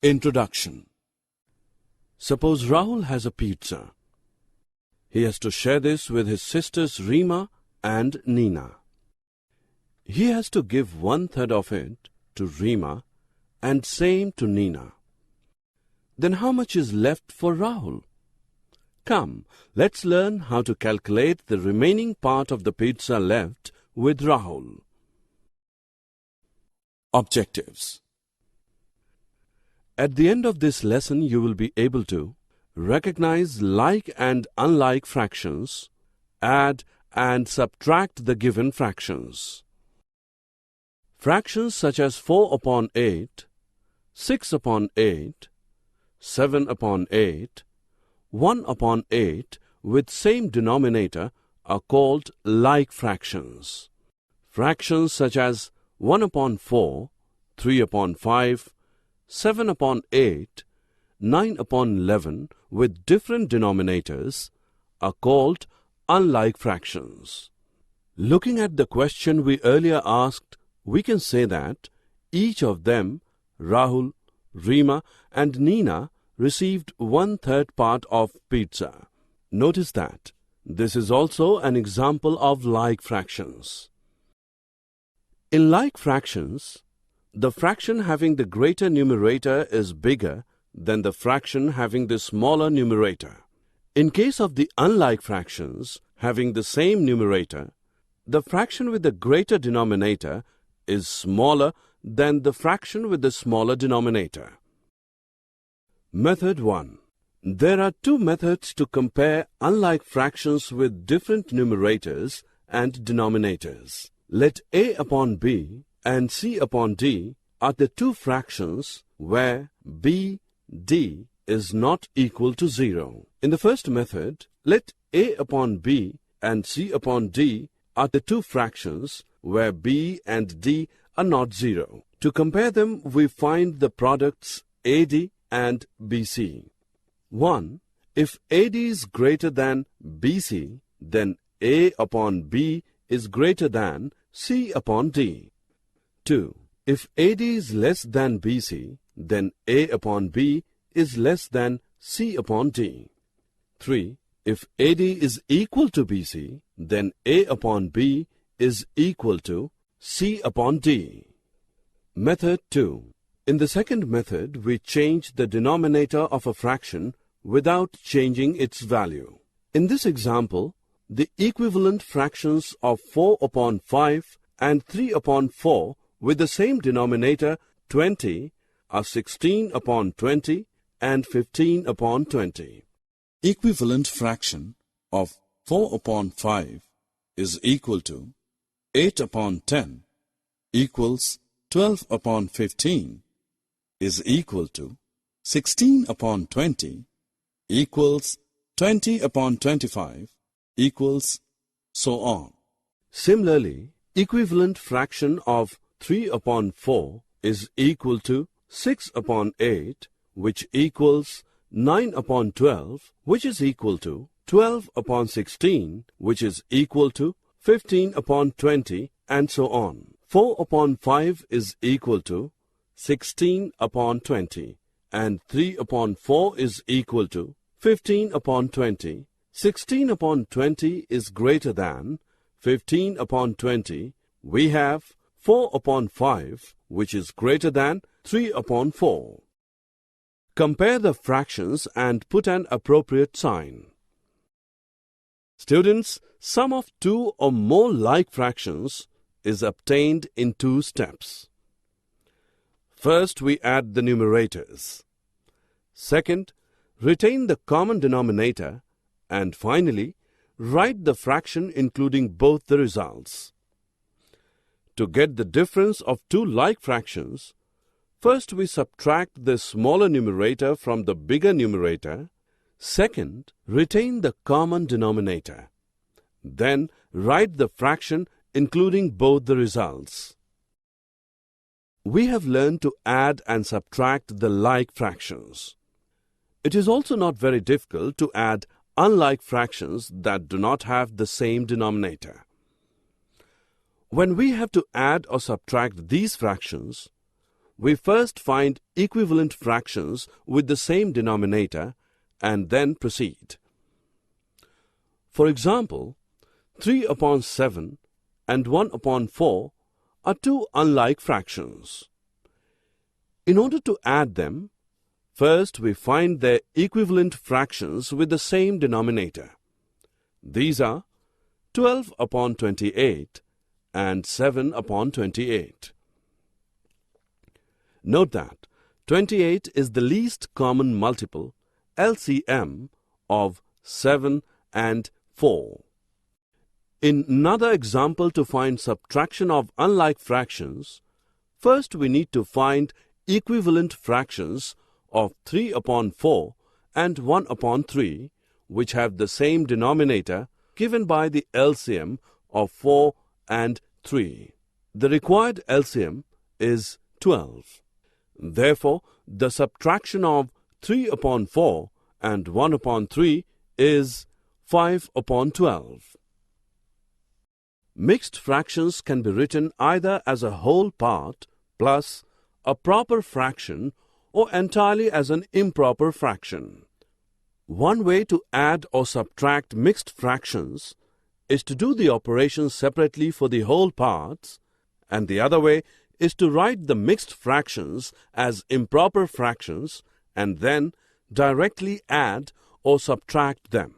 Introduction. Suppose Rahul has a pizza. He has to share this with his sisters Reema and Nina. He has to give 1/3 of it to Reema and same to Nina. Then how much is left for Rahul? Come, let's learn how to calculate the remaining part of the pizza left with Rahul. Objectives. At the end of this lesson, you will be able to recognize like and unlike fractions, add and subtract the given fractions. Fractions such as 4/8, 6/8, 7/8, 1/8 with same denominator are called like fractions. Fractions such as 1/4, 3/5, 7/8, 9/11 with different denominators are called unlike fractions. Looking at the question we earlier asked, we can say that each of them, Rahul, Reema and Nina, received 1/3 part of pizza. Notice that this is also an example of like fractions. In like fractions, the fraction having the greater numerator is bigger than the fraction having the smaller numerator. In case of the unlike fractions having the same numerator, the fraction with the greater denominator is smaller than the fraction with the smaller denominator. Method 1. There are two methods to compare unlike fractions with different numerators and denominators. Let A upon B and C upon D are the two fractions where B, D is not equal to 0. In the first method, let A upon B and C upon D are the two fractions where B and D are not 0. To compare them, we find the products AD and BC. 1. If AD is greater than BC, then A upon B is greater than C upon D. 2. If AD is less than BC, then A upon B is less than C upon D. 3. If AD is equal to BC, then A upon B is equal to C upon D. Method 2. In the second method, we change the denominator of a fraction without changing its value. In this example, the equivalent fractions of 4/5 and 3/4 with the same denominator 20 are 16/20 and 15/20. Equivalent fraction of 4/5 is equal to 8/10 equals 12/15 is equal to 16/20 equals 20/25 equals so on. Similarly, equivalent fraction of 3/4 is equal to 6/8, which equals 9/12, which is equal to 12/16, which is equal to 15/20, and so on. 4/5 is equal to 16/20, and 3/4 is equal to 15/20. 16/20 is greater than 15/20. We have 4/5, which is greater than 3/4. Compare the fractions and put an appropriate sign. Students, sum of two or more like fractions is obtained in two steps. First, we add the numerators. Second, retain the common denominator. And finally, write the fraction including both the results. To get the difference of two like fractions, first we subtract the smaller numerator from the bigger numerator. Second, retain the common denominator. Then write the fraction including both the results. We have learned to add and subtract the like fractions. It is also not very difficult to add unlike fractions that do not have the same denominator. When we have to add or subtract these fractions, we first find equivalent fractions with the same denominator and then proceed. For example, 3 upon 7 and 1 upon 4 are two unlike fractions. In order to add them, first we find their equivalent fractions with the same denominator. These are 12 upon 28 and 7 upon 28. Note that 28 is the least common multiple, LCM, of 7 and 4. In another example to find subtraction of unlike fractions, first we need to find equivalent fractions of 3 upon 4 and 1 upon 3, which have the same denominator given by the LCM of 4 and 3. The required LCM is 12. Therefore, the subtraction of 3 upon 4 and 1 upon 3 is 5 upon 12. Mixed fractions can be written either as a whole part plus a proper fraction or entirely as an improper fraction. One way to add or subtract mixed fractions is to do the operation separately for the whole parts, and the other way is to write the mixed fractions as improper fractions and then directly add or subtract them.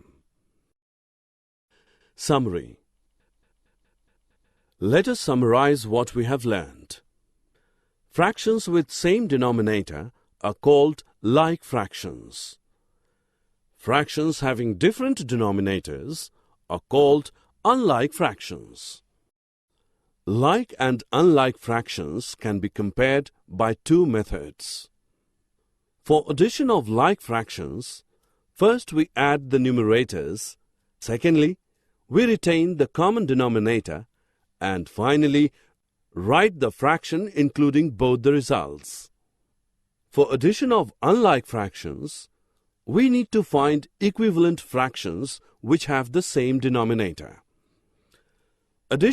Summary. Let us summarize what we have learned. Fractions with same denominator are called like fractions. Fractions having different denominators are called unlike fractions. Like and unlike fractions can be compared by two methods. For addition of like fractions, first we add the numerators, secondly, we retain the common denominator, and finally, write the fraction including both the results. For addition of unlike fractions, we need to find equivalent fractions which have the same denominator. Addition